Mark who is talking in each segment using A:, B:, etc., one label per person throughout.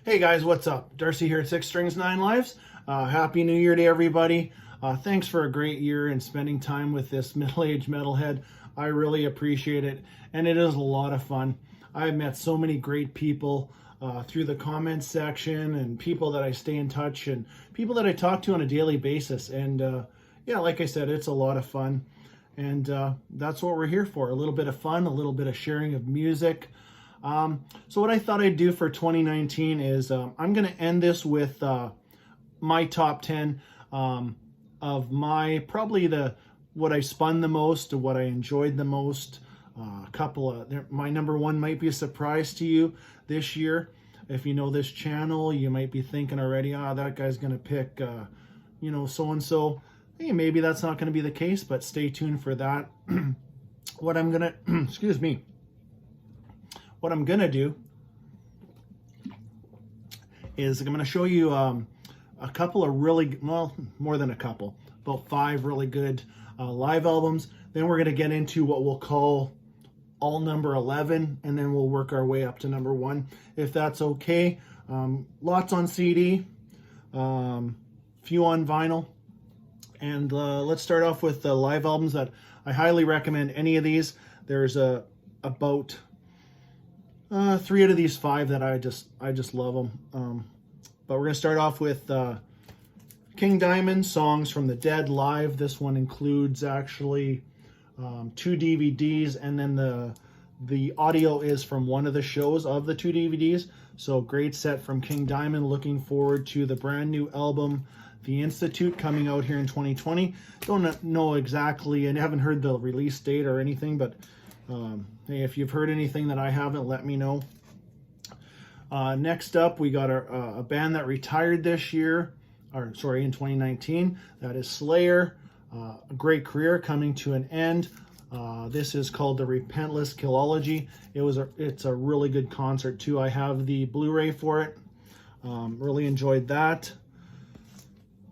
A: Hey guys, what's up? Darcy here at 6 Strings 9 Lives. Happy New Year to everybody. Thanks for a great year and spending time with this middle-aged metalhead. I really appreciate it, and it is a lot of fun. I've met so many great people through the comments section, and people that I stay in touch, and people that I talk to on a daily basis. And yeah, like I said, it's a lot of fun, and that's what we're here for. A little bit of fun, a little bit of sharing of music. So what I thought I'd do for 2019 is I'm going to end this with my top 10 of my what I spun the most, or what I enjoyed the most. My number one might be a surprise to you this year. If you know this channel, you might be thinking already, that guy's going to pick, so and so. Hey, maybe that's not going to be the case, but stay tuned for that. What I'm gonna, excuse me. What I'm going to do is I'm going to show you a couple of more than a couple, about 5 really good live albums. Then we're going to get into what we'll call all number 11, and then we'll work our way up to number 1, if that's okay. Lots on CD, few on vinyl. And let's start off with the live albums that I highly recommend. Any of these. There's about 3 out of these 5 that I just love them. But we're gonna start off with King Diamond, Songs from the Dead live. This one includes actually 2 DVDs, and then the audio is from one of the shows of the 2 DVDs. So great set from King Diamond. Looking forward to the brand new album, The Institute, coming out here in 2020. Don't know exactly, and haven't heard the release date or anything, but hey, if you've heard anything that I haven't, let me know. Next up, we got a band that retired this year, in 2019. That is Slayer. A great career coming to an end. This is called the Repentless Killology. It's a really good concert too. I have the Blu-ray for it. Really enjoyed that.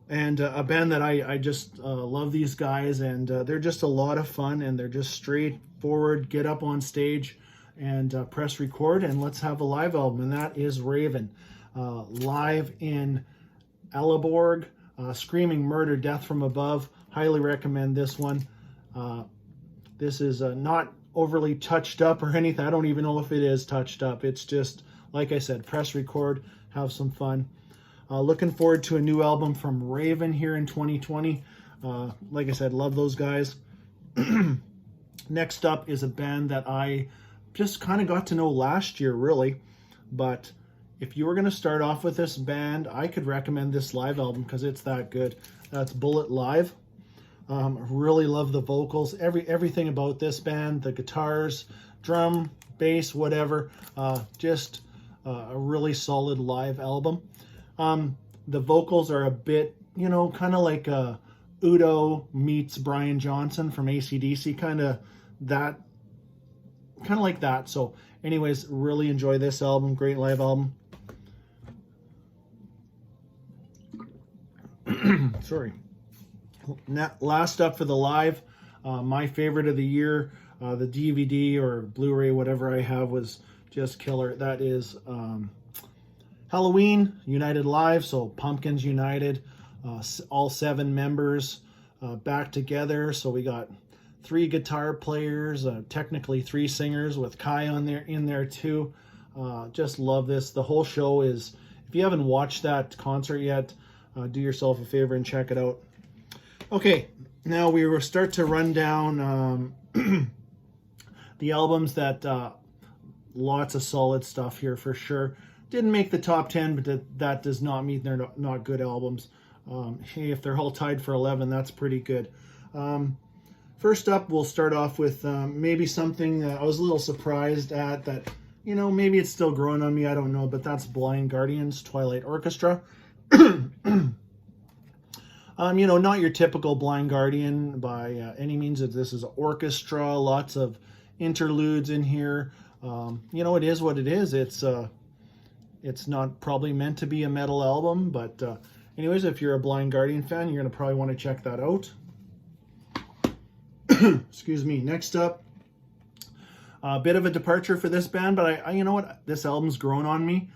A: And a band that I just love these guys, and they're just a lot of fun, and they're just straightforward. Get up on stage and press record, and let's have a live album, and that is Raven. Live in Aleborg, Screaming Murder, Death from Above. Highly recommend this one. This is not overly touched up or anything. I don't even know if it is touched up. It's just, like I said, press record, have some fun. Looking forward to a new album from Raven here in 2020. Like I said, love those guys. Next up is a band that I just kind of got to know last year, really. But if you were going to start off with this band, I could recommend this live album because it's that good. That's Bullet Live. Really love the vocals, everything about this band, the guitars, drum, bass, whatever. Just a really solid live album. The vocals are a bit, kind of like Udo meets Brian Johnson from AC/DC, kind of like that. So anyways, really enjoy this album. Great live album. Sorry. Last up for the live, my favorite of the year, the DVD or Blu-ray, whatever I have, was just killer. That is Halloween United Live. So Pumpkins United, all 7 members back together. So we got 3 guitar players, technically 3 singers with Kai in there too. Just love this. The whole show is, if you haven't watched that concert yet, do yourself a favor and check it out. Okay, now we will start to run down the albums that lots of solid stuff here for sure. Didn't make the top 10, but that does not mean they're not good albums. Hey, if they're all tied for 11, that's pretty good. First up, we'll start off with maybe something I was a little surprised at, that, maybe it's still growing on me, I don't know, but that's Blind Guardian's Twilight Orchestra. Not your typical Blind Guardian by any means. This is an orchestra, lots of interludes in here. It is what it is. It's not probably meant to be a metal album, but anyways, if you're a Blind Guardian fan, you're going to probably want to check that out. Excuse me. Next up, a bit of a departure for this band, but you know what? This album's grown on me.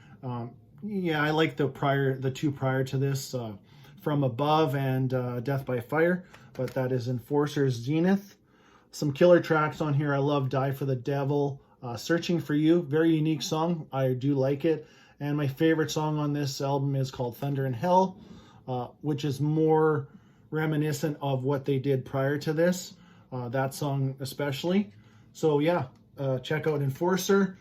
A: Yeah, I like the two prior to this, From Above and Death by Fire, but that is Enforcer's Zenith. Some killer tracks on here. I love Die for the Devil, Searching for You, very unique song. I do like it. And my favorite song on this album is called Thunder in Hell, which is more reminiscent of what they did prior to this, that song especially. So yeah, check out Enforcer.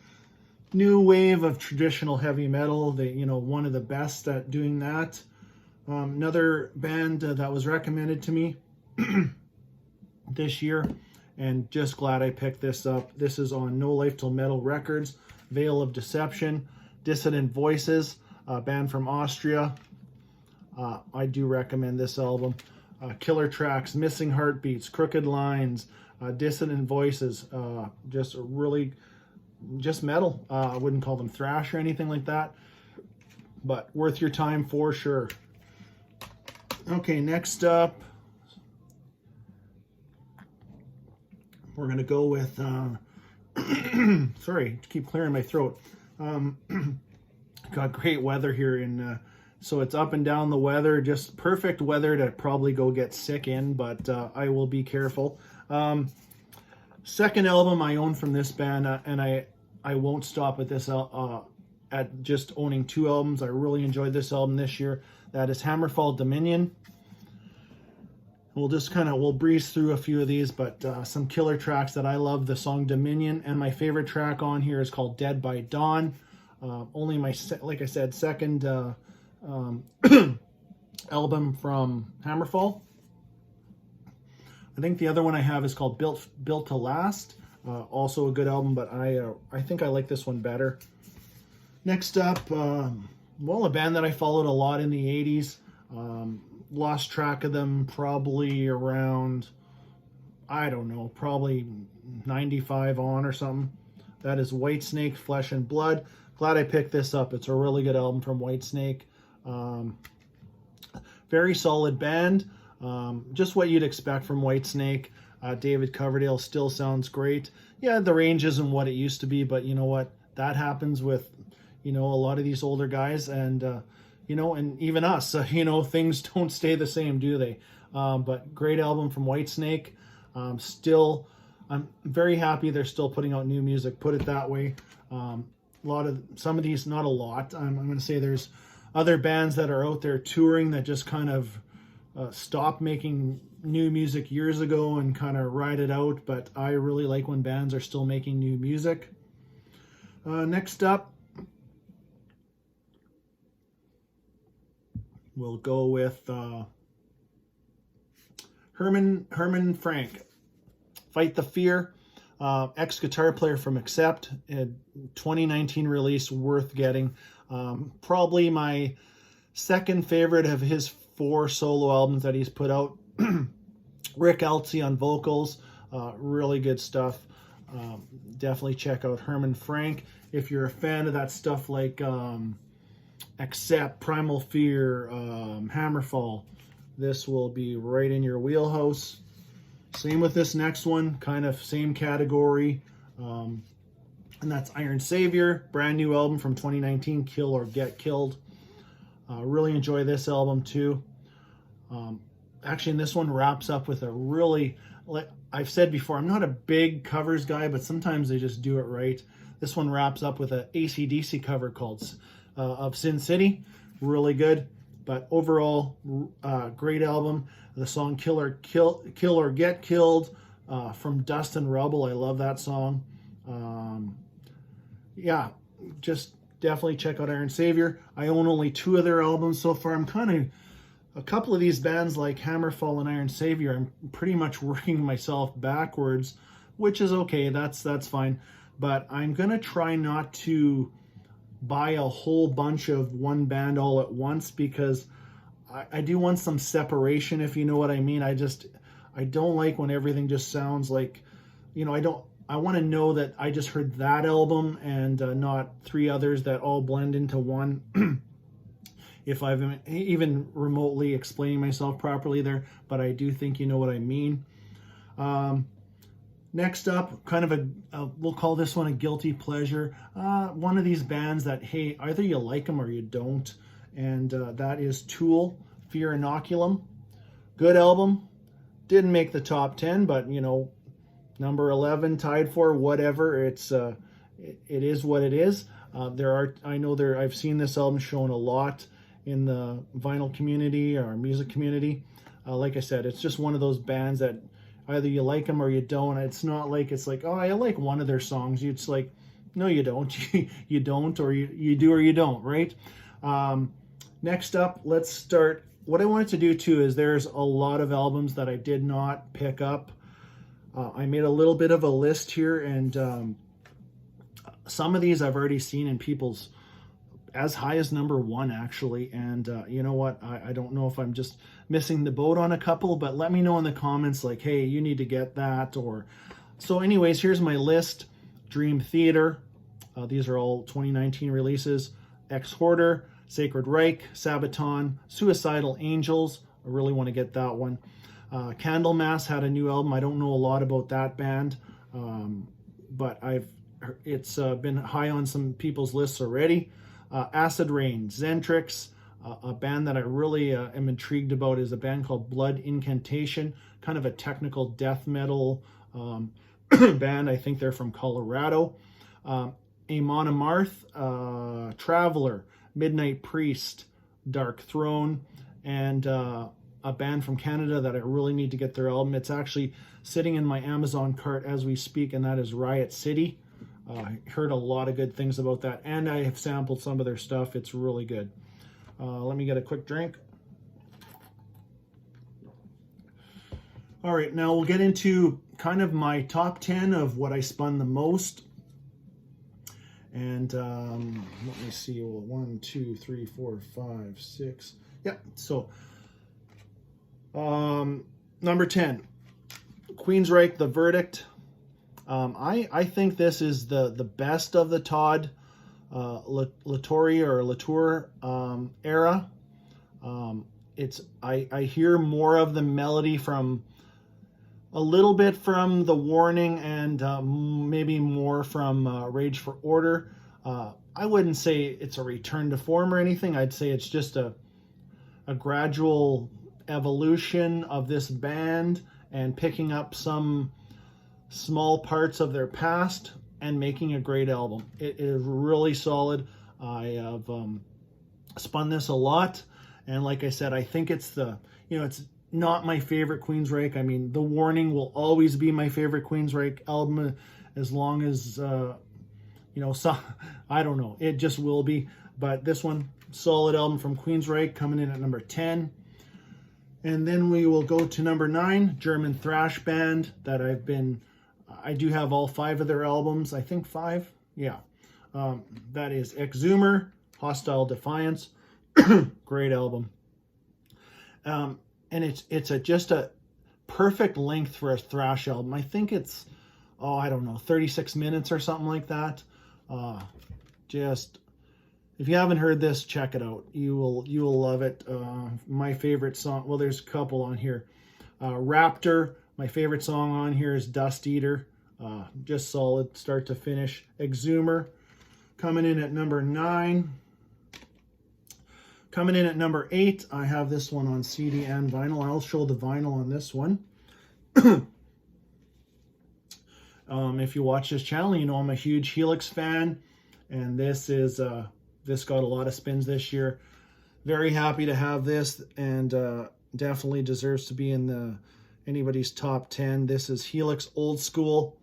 A: New wave of traditional heavy metal. They, one of the best at doing that. Another band that was recommended to me this year, and just glad I picked this up. This is on No Life Till Metal Records, Veil of Deception, Dissident Voices, a band from Austria. I do recommend this album. Killer tracks, Missing Heartbeats, Crooked Lines, Dissident Voices, just metal. I wouldn't call them thrash or anything like that, but worth your time for sure. Okay, next up, we're going to go with, sorry, keep clearing my throat. Got great weather here so it's up and down the weather, just perfect weather to probably go get sick in, but I will be careful. Second album I own from this band, and I won't stop at this at just owning two albums. I really enjoyed this album this year. That is Hammerfall Dominion. We'll breeze through a few of these, but some killer tracks that I love. The song Dominion, and my favorite track on here is called Dead by Dawn. Only like I said, second album from Hammerfall. I think the other one I have is called Built to Last. Also a good album, but I think I like this one better. Next up, a band that I followed a lot in the 80s. Lost track of them probably around, I don't know, probably 95 on or something. That is Whitesnake, Flesh and Blood. Glad I picked this up. It's a really good album from Whitesnake. Very solid band. Just what you'd expect from Whitesnake. David Coverdale still sounds great. Yeah, the range isn't what it used to be, but you know what? That happens with, a lot of these older guys, and, and even us, things don't stay the same, do they? But great album from Whitesnake. I'm very happy they're still putting out new music, put it that way. Some of these, not a lot. I'm going to say there's other bands that are out there touring that just kind of stopped making new music years ago and kind of ride it out, but I really like when bands are still making new music. Next up, we'll go with Herman Frank, Fight the Fear, ex-guitar player from Accept, a 2019 release, worth getting. Probably my second favorite of his 4 solo albums that he's put out. Rick Eltsey on vocals, really good stuff. Definitely check out Herman Frank if you're a fan of that stuff, like Accept, Primal Fear, Hammerfall. This will be right in your wheelhouse. Same with this next one, kind of same category, and that's Iron Savior, brand new album from 2019, Kill or Get Killed. Really enjoy this album too. Actually, this one wraps up with a really, like I've said before, I'm not a big covers guy, but sometimes they just do it right. This one wraps up with an AC/DC cover called of Sin City. Really good, but overall, great album. The song Kill or Get Killed from Dust and Rubble. I love that song. Yeah, just definitely check out Iron Savior. I own only 2 of their albums so far. I'm kind of, a couple of these bands like Hammerfall and Iron Savior, I'm pretty much working myself backwards, which is okay. That's fine. But I'm going to try not to buy a whole bunch of one band all at once, because I do want some separation, if you know what I mean. I don't like when everything just sounds like, I want to know that I just heard that album and not 3 others that all blend into one. If I've even remotely explaining myself properly there, but I do think you know what I mean. Next up, kind of we'll call this one a guilty pleasure. One of these bands that, hey, either you like them or you don't. And that is Tool, Fear Inoculum. Good album. Didn't make the top 10, but, you know, number 11, tied for, whatever. It is what it is. I've seen this album shown a lot in the vinyl community or music community. Like I said, it's just one of those bands that either you like them or you don't. It's not like it's like, oh, I like one of their songs. It's like, no, you don't. You don't, or you do or you don't, right? Next up, let's start. What I wanted to do too is there's a lot of albums that I did not pick up. I made a little bit of a list here, and some of these I've already seen in people's as high as number 1, actually. And you know what? I don't know if I'm just missing the boat on a couple, but let me know in the comments, like, hey, you need to get that. Or so anyways, here's my list. Dream Theater. These are all 2019 releases. Ex-Hoarder, Sacred Reich, Sabaton, Suicidal Angels. I really want to get that one. Candlemass had a new album. I don't know a lot about that band, but it's been high on some people's lists already. Acid Rain, Zentrix. A band that I really am intrigued about is a band called Blood Incantation, kind of a technical death metal band. I think they're from Colorado. Amon Amarth, Traveler, Midnight Priest, Dark Throne, and a band from Canada that I really need to get their album. It's actually sitting in my Amazon cart as we speak, and that is Riot City. I heard a lot of good things about that, and I have sampled some of their stuff. It's really good. Let me get a quick drink. All right, now we'll get into kind of my top 10 of what I spun the most. And let me see, well, 1, 2, 3, 4, 5, 6. Yeah, so number 10, Queensryche, The Verdict. I think this is the best of the Todd Latour era. I hear more of the melody from a little bit from The Warning and maybe more from Rage for Order. I wouldn't say it's a return to form or anything. I'd say it's just a gradual evolution of this band and picking up some small parts of their past and making a great album. It is really solid. I have spun this a lot, and like I said, I think it's it's not my favorite Queensryche. I mean, The Warning will always be my favorite Queensryche album as long as so I don't know, it just will be. But this one, solid album from Queensryche, coming in at number 10. And then we will go to number 9, German thrash band that I do have all 5 of their albums. I think 5. Yeah. That is Exhumer, Hostile Defiance. Great album. And it's just a perfect length for a thrash album. I think it's, I don't know, 36 minutes or something like that. If you haven't heard this, check it out. You will love it. My favorite song, well, there's a couple on here. Raptor, my favorite song on here is Dust Eater. Just solid start to finish. Exhumer, coming in at number 9. Coming in at number 8, I have this one on CD and vinyl. I'll show the vinyl on this one. If you watch this channel, you know I'm a huge Helix fan, and this got a lot of spins this year. Very happy to have this, and definitely deserves to be in anybody's top 10. This is Helix Old School.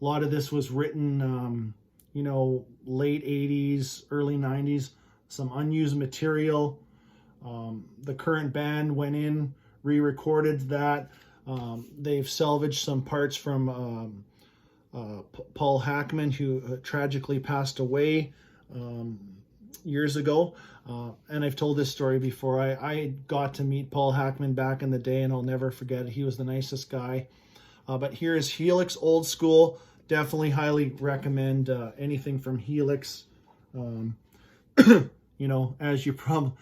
A: A lot of this was written, late 80s, early 90s. Some unused material. The current band went in, re-recorded that. They've salvaged some parts from Paul Hackman, who tragically passed away years ago. And I've told this story before. I got to meet Paul Hackman back in the day, and I'll never forget it. He was the nicest guy. But here is Helix Old School. Definitely highly recommend anything from Helix. As you probably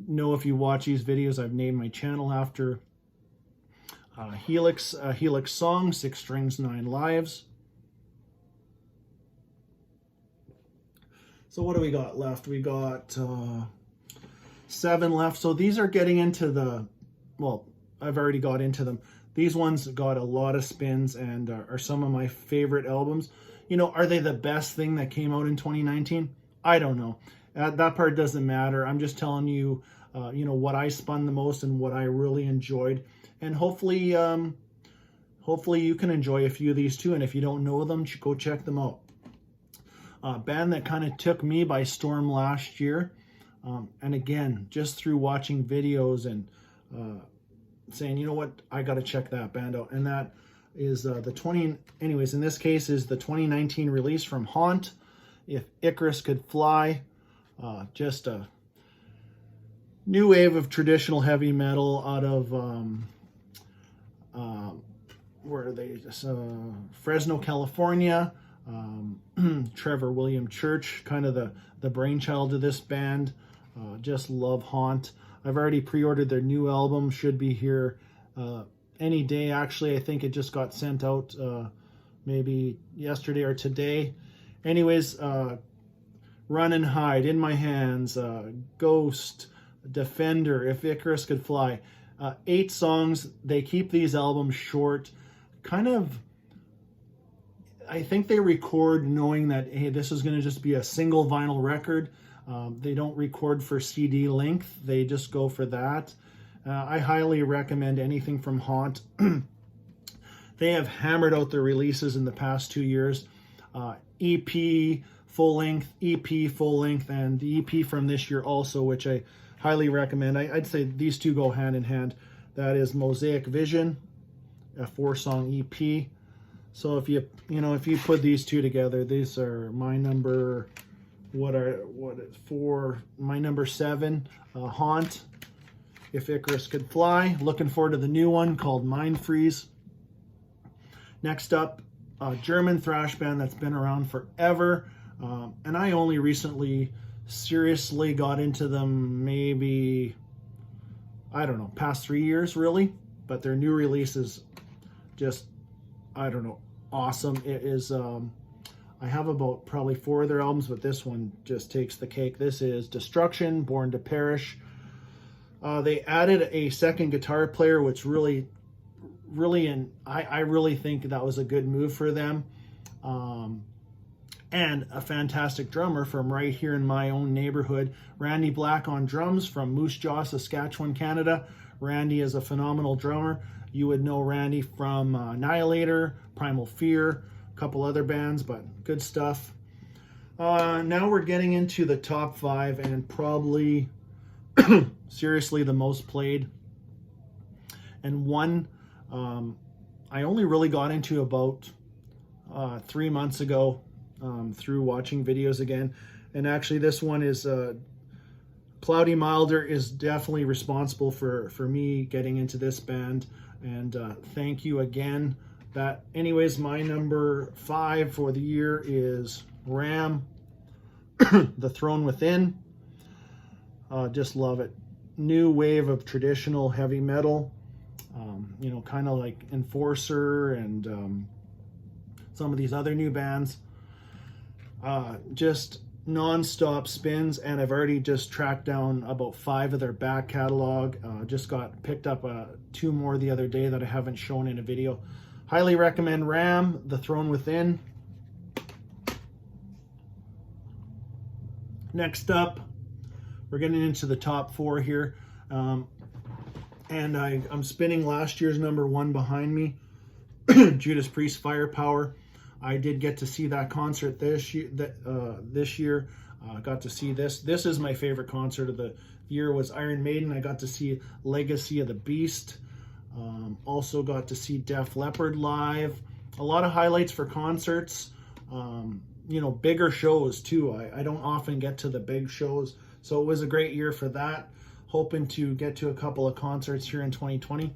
A: know if you watch these videos, I've named my channel after Helix song, 6 strings, 9 lives. So what do we got left? We got 7 left. So these are getting into the, well, I've already got into them. These ones got a lot of spins and are some of my favorite albums. You know, are they the best thing that came out in 2019? I don't know. That part doesn't matter. I'm just telling you, you know, what I spun the most and what I really enjoyed. And hopefully, hopefully you can enjoy a few of these too. And if you don't know them, go check them out. Band that kind of took me by storm last year. And again, just through watching videos and saying, you know what, I got to check that band out. And that is anyways, in this case is the 2019 release from Haunt, If Icarus Could Fly. Just a new wave of traditional heavy metal out of, where are they? Fresno, California. Trevor William Church, kind of the brainchild of this band. Just love Haunt. I've already pre-ordered their new album, should be here any day. Actually, I think it just got sent out maybe yesterday or today. Anyways, Run and Hide, In My Hands, Ghost, Defender, If Icarus Could Fly. 8 songs. They keep these albums short. Kind of, I think they record knowing that, hey, this is going to just be a single vinyl record. They don't record for CD length. They just go for that. I highly recommend anything from Haunt. They have hammered out their releases in the past 2 years. EP, full length, EP, full length, and the EP from this year also, which I highly recommend. I'd say these two go hand in hand. That is Mosaic Vision, a 4-song EP. So if you put these two together, these are my number, my number 7, Haunt, If Icarus Could Fly. Looking forward to the new one called Mind Freeze. Next up, a German thrash band that's been around forever. And I only recently seriously got into them, maybe, I don't know, past 3 years really. But their new release is just, I don't know, awesome. It is, I have about probably 4 of their albums, but this one just takes the cake. This is Destruction, Born to Perish. They added a second guitar player, which really, and I really think that was a good move for them. And a fantastic drummer from right here in my own neighborhood, Randy Black on drums from Moose Jaw, Saskatchewan, Canada. Randy is a phenomenal drummer. You would know Randy from Annihilator, Primal Fear, a couple other bands, but good stuff. Now we're getting into the top 5 and probably seriously the most played. And one I only really got into about 3 months ago through watching videos again. And actually this one is Cloudy Milder is definitely responsible for me getting into this band. And thank you again. Anyways, my number 5 for the year is Ram, The Throne Within. Just love it. New wave of traditional heavy metal. You know, kind of like Enforcer and some of these other new bands. Just non-stop spins, and I've already just tracked down about 5 of their back catalog. Just picked up 2 more the other day that I haven't shown in a video. Highly recommend Ram, The Throne Within. Next up, we're getting into the top 4 here. And I'm spinning last year's number 1 behind me, Judas Priest Firepower. I did get to see that concert this year. Got to see this. This is my favorite concert of the year, was Iron Maiden. I got to see Legacy of the Beast. Also got to see Def Leppard live. A lot of highlights for concerts. You know, bigger shows too. I don't often get to the big shows, so it was a great year for that. Hoping to get to a couple of concerts here in 2020.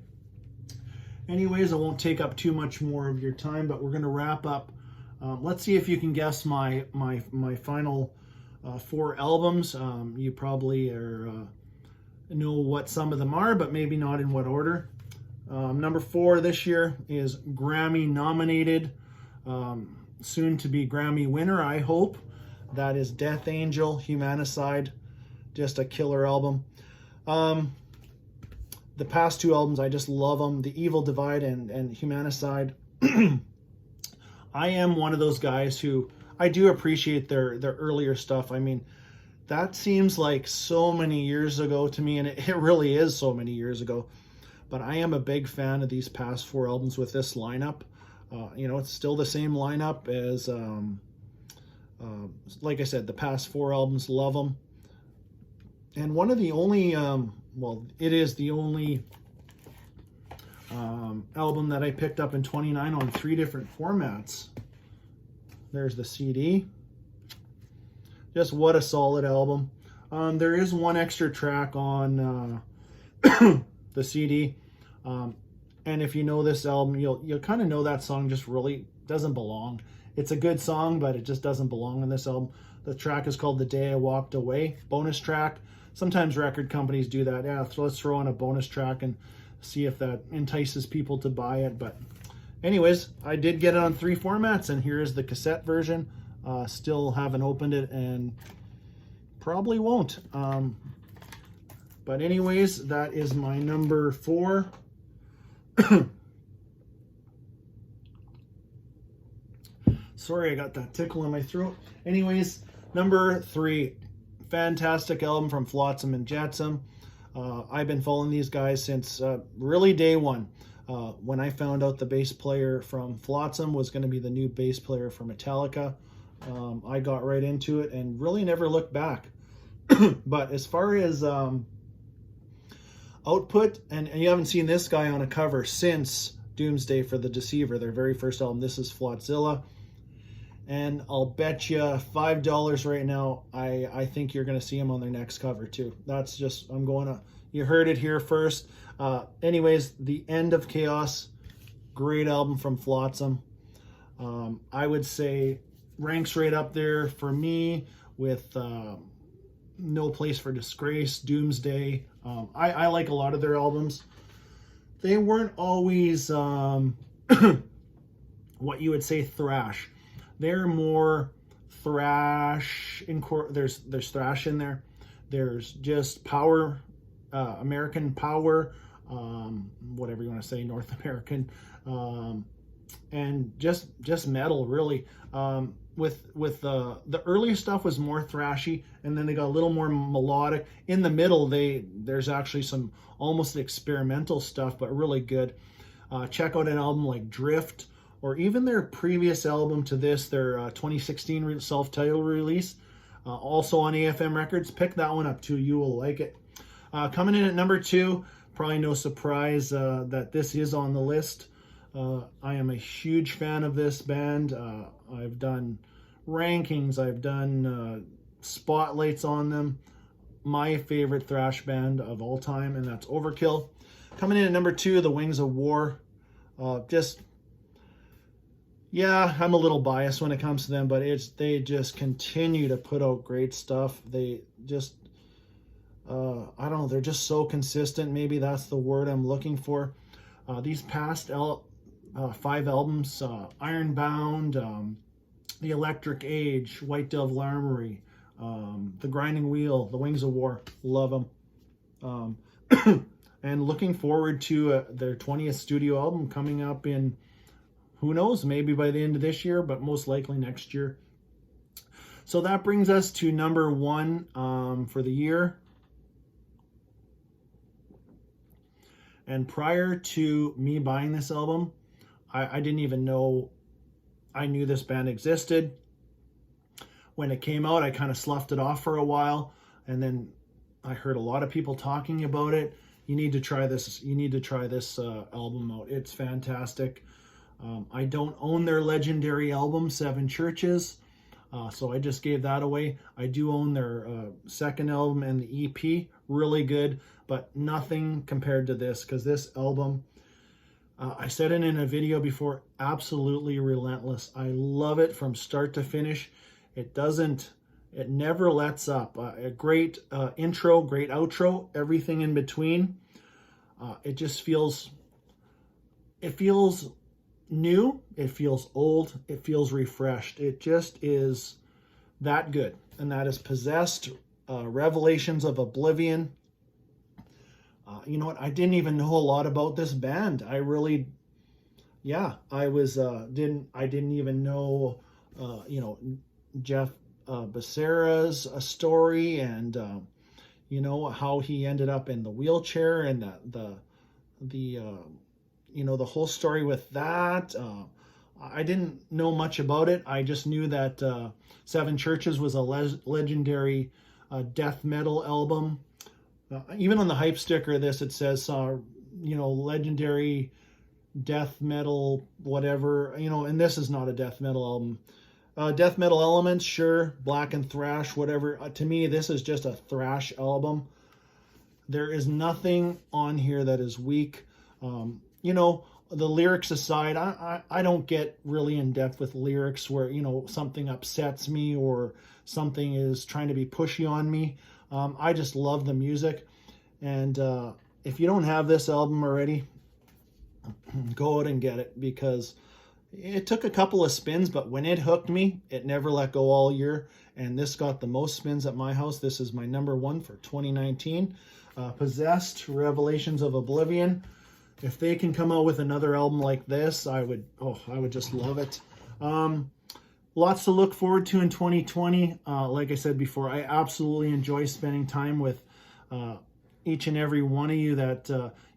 A: Anyways, I won't take up too much more of your time, but we're going to wrap up. Let's see if you can guess my final 4 albums. You probably know what some of them are, but maybe not in what order. Number 4 this year is Grammy nominated, soon to be Grammy winner, I hope. That is Death Angel, Humanicide. Just a killer album. The past 2 albums, I just love them. The Evil Divide and Humanicide. I am one of those guys who, I do appreciate their earlier stuff. I mean, that seems like so many years ago to me, and it really is so many years ago. But I am a big fan of these past 4 albums with this lineup. It's still the same lineup as, like I said, the past 4 albums, love them. And one of the only, it is the only album that I picked up in 29 on 3 different formats. There's the CD. Just what a solid album. There is one extra track on the CD. And if you know this album, you'll kind of know that song just really doesn't belong. It's a good song, but it just doesn't belong on this album. The track is called The Day I Walked Away, bonus track. Sometimes record companies do that. Yeah, so let's throw on a bonus track and see if that entices people to buy it. But anyways, I did get it on 3 formats, and here is the cassette version. Still haven't opened it and probably won't. But anyways, that is my number 4. Sorry, I got that tickle in my throat. Anyways, number 3. Fantastic album from Flotsam and Jetsam. I've been following these guys since really day one. When I found out the bass player from Flotsam was going to be the new bass player for Metallica, I got right into it and really never looked back. But as far as output, and you haven't seen this guy on a cover since Doomsday for the Deceiver, their very first album. This is Flotzilla. And I'll bet you $5 right now, I think you're going to see him on their next cover too. That's just, you heard it here first. Anyways, The End of Chaos, great album from Flotsam. I would say ranks right up there for me with No Place for Disgrace, Doomsday. I like a lot of their albums. They weren't always what you would say thrash. They're more thrash. There's thrash in there. There's just power, American power, whatever you want to say, North American, and just metal really. With the earlier stuff was more thrashy, and then they got a little more melodic. In the middle, there's actually some almost experimental stuff, but really good. Check out an album like Drift, or even their previous album to this, their 2016 self-titled release, also on AFM Records. Pick that one up too, you will like it. Coming in at number 2, probably no surprise that this is on the list. I am a huge fan of this band. I've done rankings, I've done spotlights on them. My favorite thrash band of all time, and that's Overkill. Coming in at number 2, The Wings of War. Yeah, I'm a little biased when it comes to them, but they just continue to put out great stuff. They just, I don't know, they're just so consistent. Maybe that's the word I'm looking for. These past 5 albums, Ironbound, The Electric Age, White Devil Armory, The Grinding Wheel, The Wings of War, love them. And looking forward to their 20th studio album coming up in, who knows, maybe by the end of this year, but most likely next year. So that brings us to number 1 for the year. And prior to me buying this album, I didn't even know I knew this band existed. When it came out, I kind of sloughed it off for a while, and then I heard a lot of people talking about it. You need to try this. You need to try this album out. It's fantastic. I don't own their legendary album, Seven Churches, so I just gave that away. I do own their second album and the EP, really good, but nothing compared to this, because this album, I said it in a video before, absolutely relentless. I love it from start to finish. It never lets up. A great intro, great outro, everything in between. It just feels it feels new, it feels old, it feels refreshed. It just is that good. And that is Possessed, Revelations of Oblivion. You know what? I didn't even know a lot about this band. I really, yeah, I didn't even know, you know, Jeff Becerra's story, and you know, how he ended up in the wheelchair, and the you know, the whole story with that. I didn't know much about it. I just knew that Seven Churches was a legendary death metal album. Even on the hype sticker of this, it says, you know, legendary death metal, whatever, you know, and this is not a death metal album. Death metal elements, sure, black and thrash, whatever. To me, this is just a thrash album. There is nothing on here that is weak. You know, the lyrics aside, I don't get really in depth with lyrics where, you know, something upsets me or something is trying to be pushy on me. I just love the music. And if you don't have this album already, go out and get it, because it took a couple of spins, but when it hooked me, it never let go all year. And this got the most spins at my house. This is my number one for 2019. Possessed, Revelations of Oblivion. If they can come out with another album like this, I would just love it. Lots to look forward to in 2020. Like I said before, I absolutely enjoy spending time with each and every one of you that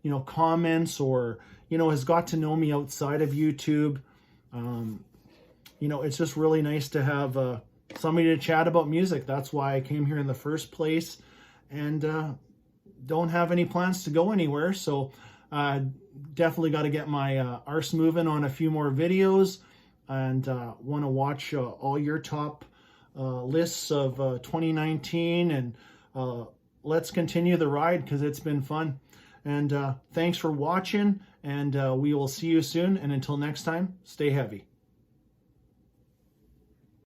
A: you know, comments or, you know, has got to know me outside of YouTube. You know, it's just really nice to have somebody to chat about music. That's why I came here in the first place, and don't have any plans to go anywhere. So definitely got to get my arse moving on a few more videos, and want to watch all your top lists of 2019, and let's continue the ride, because it's been fun. And thanks for watching, and we will see you soon. And until next time, stay heavy.